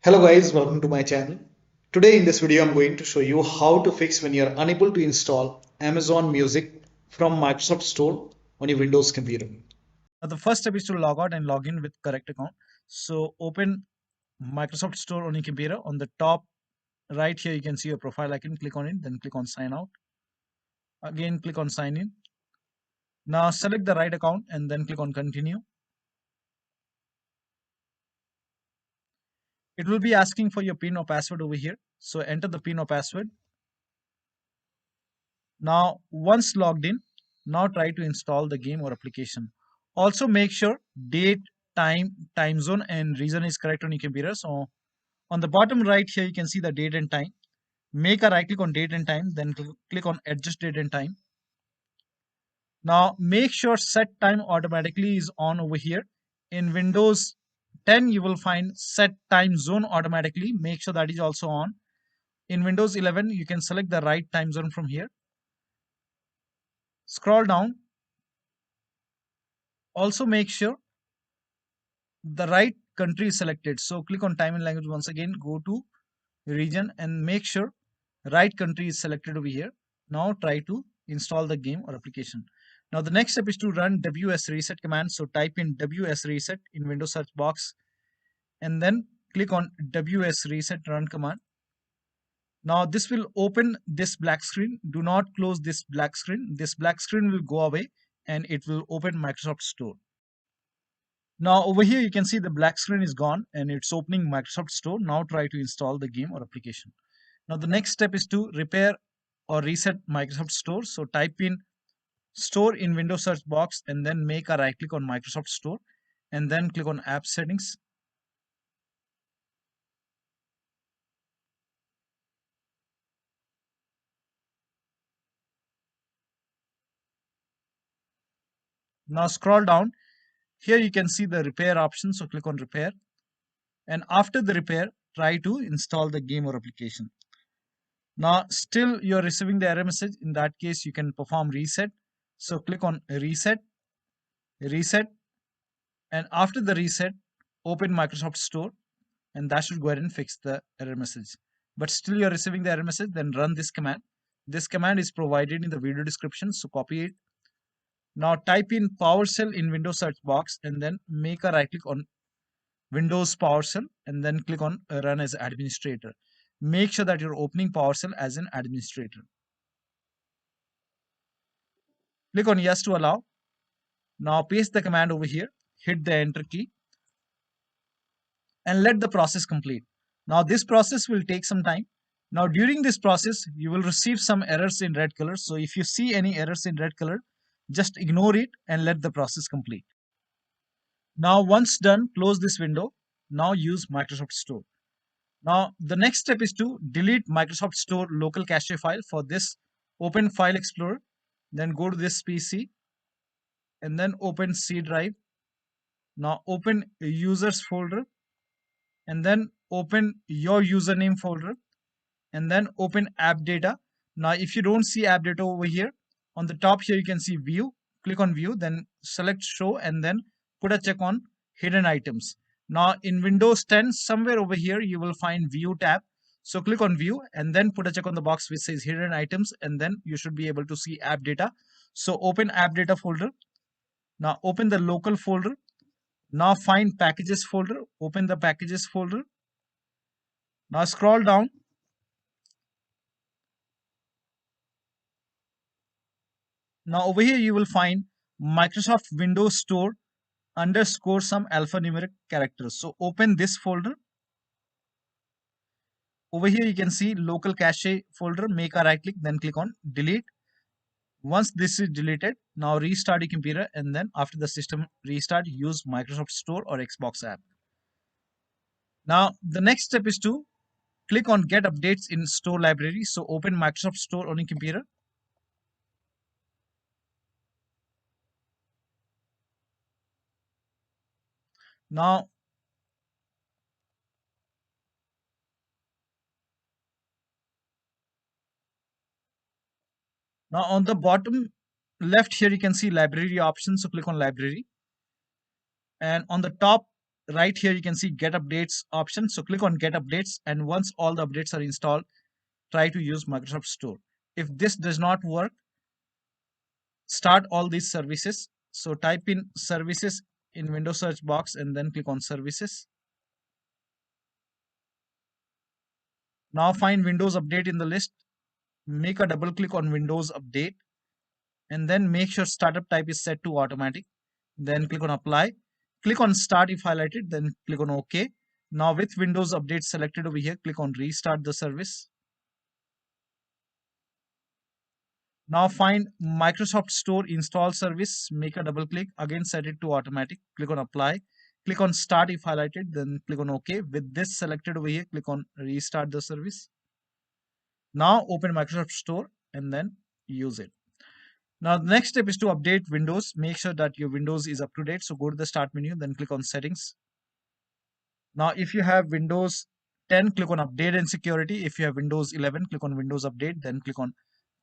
Hello guys, welcome to my channel. Today in this video I'm going to show you how to fix when you're unable to install Amazon Music from Microsoft Store on your Windows computer. Now, the first step is to log out and log in with correct account. So open Microsoft Store on your computer. On the top right here, you can see your profile icon. Click on it, then click on sign out. Again, click on sign in. Now select the right account and then click on continue. It will be asking for your PIN or password over here. So enter the PIN or password. Now, once logged in, now try to install the game or application. Also make sure date, time zone and region is correct on your computer. So on the bottom right here, you can see the date and time. Make a right click on date and time, then click on adjust date and time. Now make sure set time automatically is on over here. In Windows 10 you will find set time zone automatically. Make sure that is also on. In Windows 11 you can select the right time zone from here. Scroll down. Also make sure the right country is selected. So click on time and language once again, go to region and make sure right country is selected over here. Now try to install the game or application. Now the next step is to run WSRESET command. So type in WSRESET in Windows search box and then click on WSRESET run command. Now this will open this black screen. Do not close this black screen. This black screen will go away and it will open Microsoft Store. Now over here you can see the black screen is gone and it's opening Microsoft Store. Now try to install the game or application. Now the next step is to repair or reset Microsoft Store. So type in Store in Windows search box and then make a right click on Microsoft Store and then click on App Settings. Now scroll down. Here you can see the repair option. So click on repair. And after the repair, try to install the game or application. Now still you're receiving the error message. In that case, you can perform reset. So click on reset, reset. And after the reset, open Microsoft Store and that should go ahead and fix the error message. But still you're receiving the error message, then run this command. This command is provided in the video description, so copy it. Now type in PowerShell in Windows search box and then make a right click on Windows PowerShell and then click on run as administrator. Make sure that you're opening PowerShell as an administrator. Click on yes to allow. Now paste the command over here, hit the enter key and let the process complete. Now this process will take some time. Now during this process, you will receive some errors in red color. So if you see any errors in red color, just ignore it and let the process complete. Now once done, close this window. Now use Microsoft Store. Now the next step is to delete Microsoft Store local cache file. For this, open File Explorer, then go to this PC and then open C drive. Now open users folder and then open your username folder and then open AppData. Now if you don't see AppData over here, on the top here you can see view. Click on view, then select show and then put a check on hidden items. Now in Windows 10, somewhere over here you will find view tab. So click on view and then put a check on the box which says hidden items and then you should be able to see AppData. So open AppData folder. Now open the local folder. Now find packages folder. Open the packages folder. Now scroll down. Now over here you will find Microsoft Windows Store underscore some alphanumeric characters. So open this folder. Over here you can see local cache folder. Make a right click, then click on delete. Once this is deleted, now restart your computer and then after the system restart, use Microsoft Store or Xbox app. Now the next step is to click on get updates in store library. So open Microsoft Store on your computer. Now on the bottom left here you can see library options. So click on library and on the top right here you can see Get Updates option. So click on Get Updates, and once all the updates are installed, try to use Microsoft Store. If this does not work, start all these services. So type in services in Windows search box and then click on services. Now find Windows Update in the list. Make a double click on Windows Update and then make sure startup type is set to automatic. Then click on apply. Click on start if highlighted, then click on OK. Now with Windows Update selected over here, click on restart the service. Now find Microsoft Store install service, make a double click, again set it to automatic, click on apply, click on start if highlighted, then click on OK. With this selected over here, click on restart the service. Now open Microsoft Store and then use it. Now the next step is to update Windows. Make sure that your Windows is up to date. So go to the start menu, then click on settings. Now if you have Windows 10, click on update and security. If you have Windows 11, click on Windows update, then click on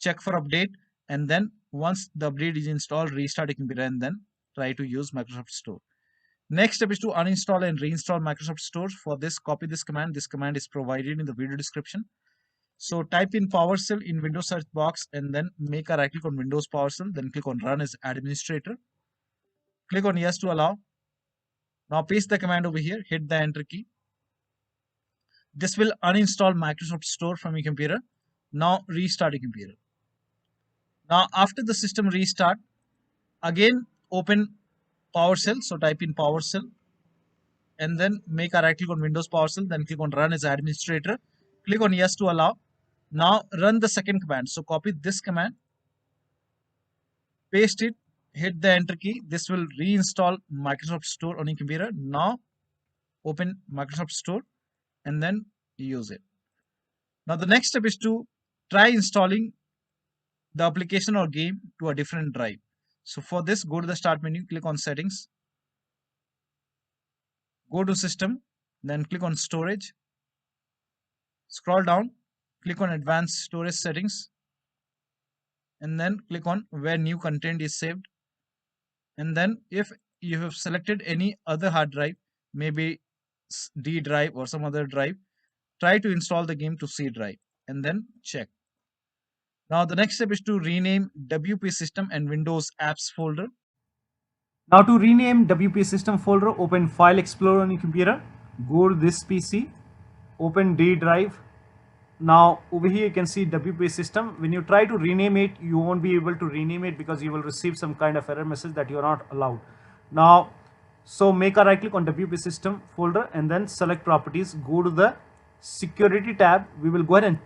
check for update, and then once the update is installed, restart your computer and then try to use Microsoft Store. Next step is to uninstall and reinstall Microsoft Store. For this, copy this command. This command is provided in the video description. So type in PowerShell in Windows search box and then make a right click on Windows PowerShell, then click on Run as Administrator. Click on Yes to allow. Now paste the command over here, hit the Enter key. This will uninstall Microsoft Store from your computer. Now restart your computer. Now after the system restart, again open PowerShell. So type in PowerShell and then make a right click on Windows PowerShell, then click on Run as Administrator. Click on Yes to allow. Now run the second command. So copy this command, paste it, hit the Enter key. This will reinstall Microsoft Store on your computer. Now open Microsoft Store and then use it. Now the next step is to try installing the application or game to a different drive. So for this, go to the start menu, click on settings, go to system, then click on storage, scroll down, click on advanced storage settings, and then click on where new content is saved. And then if you have selected any other hard drive, maybe D drive or some other drive, try to install the game to C drive and then check. Now the next step is to rename WP system and Windows apps folder. Now to rename WP system folder, open File Explorer on your computer, go to this PC, open D drive. Now over here you can see WP system. When you try to rename it, you won't be able to rename it because you will receive some kind of error message that you are not allowed. Now, so make a right click on WP system folder and then select properties, go to the security tab. We will go ahead and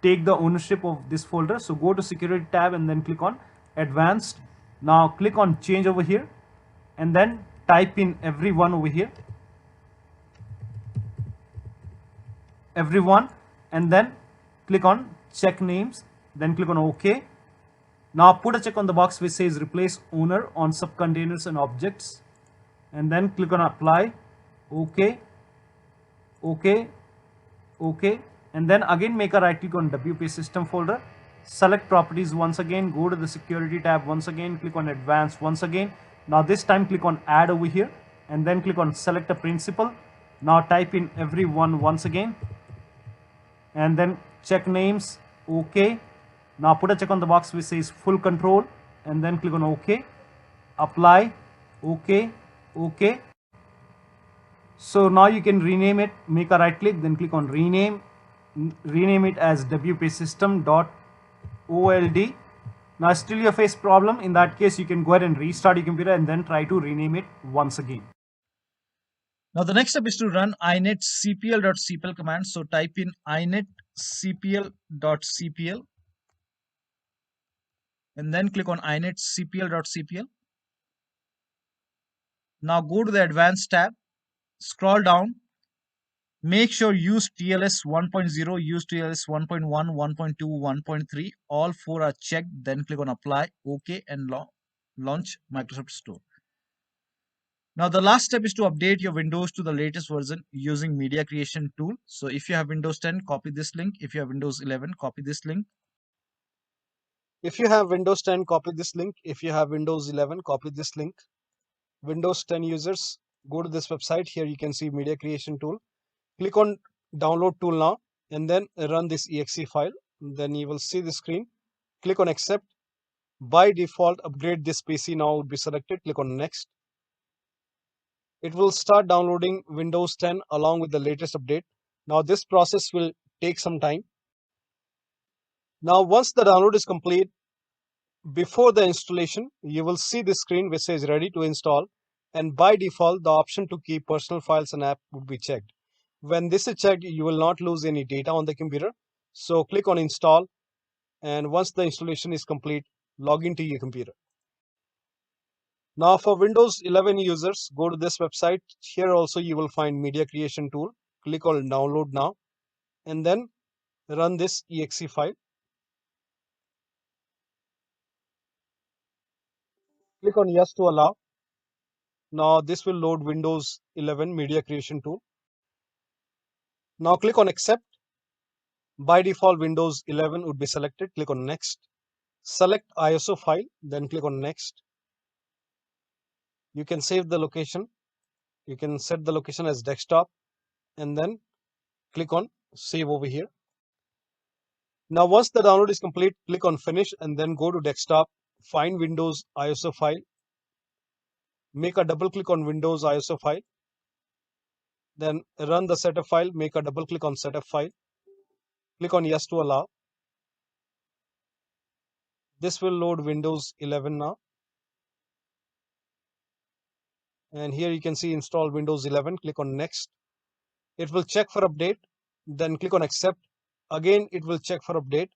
take the ownership of this folder. So go to security tab and then click on advanced. Now click on change over here and then type in everyone over here, everyone, and then click on check names, then click on OK. Now put a check on the box which says replace owner on subcontainers and objects, and then click on apply. OK, OK, OK, and then again make a right click on WP system folder, select properties once again, go to the security tab once again, click on advanced once again. Now this time click on add over here and then click on select a principal. Now type in everyone once again and then check names. OK. Now put a check on the box which says full control and then click on OK, apply. OK, OK. So now you can rename it, make a right click, then click on rename it as WP system.old. Now still you face problem. In that case you can go ahead and restart your computer and then try to rename it once again. Now the next step is to run inetcpl.cpl command. So type in inetcpl.cpl and then click on inetcpl.cpl. Now go to the advanced tab, scroll down, make sure use TLS 1.0, use TLS 1.1, 1.2, 1.3, all four are checked, then click on apply, OK, and launch Microsoft Store. Now the last step is to update your Windows to the latest version using media creation tool. So if you have Windows 10, copy this link. If you have Windows 11, copy this link. If you have Windows 10, copy this link. If you have Windows 11, copy this link. Windows 10 users, go to this website. Here you can see media creation tool. Click on download tool now and then run this exe file. Then you will see the screen. Click on accept. By default, upgrade this PC now would be selected. Click on next. It will start downloading Windows 10 along with the latest update. Now this process will take some time. Now once the download is complete, before the installation, you will see this screen which says ready to install, and by default the option to keep personal files and app would be checked. When this is checked, you will not lose any data on the computer. So click on install, and once the installation is complete, log into your computer. Now for Windows 11 users, go to this website. Here also you will find media creation tool. Click on download now and then run this exe file. Click on yes to allow. Now this will load Windows 11 media creation tool. Now click on accept. By default Windows 11 would be selected. Click on next. Select ISO file, then click on next. You can save the location. You can set the location as desktop and then click on save over here. Now once the download is complete, click on finish and then go to desktop, find Windows ISO file, make a double click on Windows ISO file, then run the setup file, make a double click on setup file, click on yes to allow. This will load Windows 11 now. And here you can see install Windows 11, click on next. It will check for update, then click on accept. Again, it will check for update.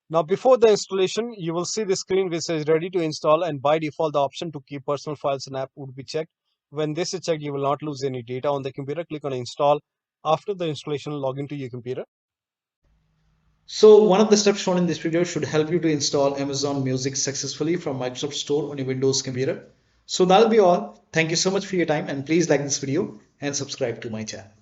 Now before the installation, you will see the screen which says ready to install, and by default the option to keep personal files and app would be checked. When this is checked, you will not lose any data on the computer. Click on install. After the installation, log into your computer. So one of the steps shown in this video should help you to install Amazon Music successfully from Microsoft Store on your Windows computer. So that'll be all. Thank you so much for your time, and please like this video and subscribe to my channel.